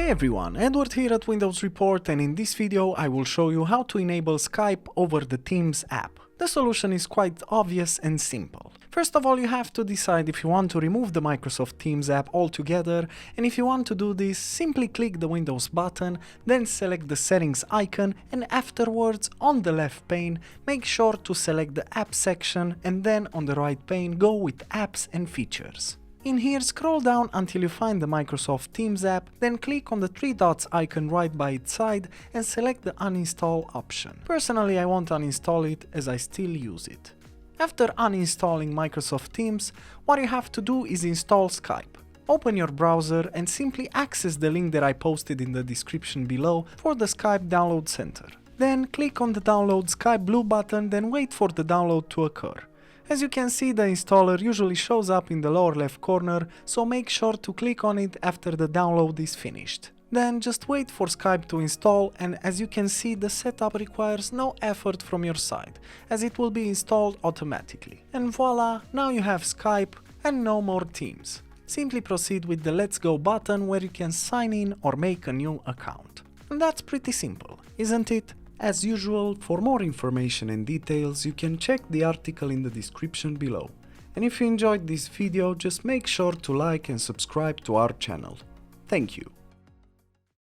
Hey everyone, Edward here at Windows Report, and in this video I will show you how to enable Skype over the Teams app. The solution is quite obvious and simple. First of all, you have to decide if you want to remove the Microsoft Teams app altogether, and if you want to do this, simply click the Windows button, then select the settings icon, and afterwards on the left pane make sure to select the app section, and then on the right pane go with apps and features. In here, scroll down until you find the Microsoft Teams app, then click on the three dots icon right by its side and select the uninstall option. Personally, I won't uninstall it as I still use it. After uninstalling Microsoft Teams, what you have to do is install Skype. Open your browser and simply access the link that I posted in the description below for the Skype download center. Then click on the download Skype blue button, then wait for the download to occur. As you can see, the installer usually shows up in the lower left corner, so make sure to click on it after the download is finished. Then just wait for Skype to install, and as you can see, the setup requires no effort from your side, as it will be installed automatically. And voila, now you have Skype and no more Teams. Simply proceed with the Let's Go button where you can sign in or make a new account. And that's pretty simple, isn't it? As usual, for more information and details, you can check the article in the description below. And if you enjoyed this video, just make sure to like and subscribe to our channel. Thank you.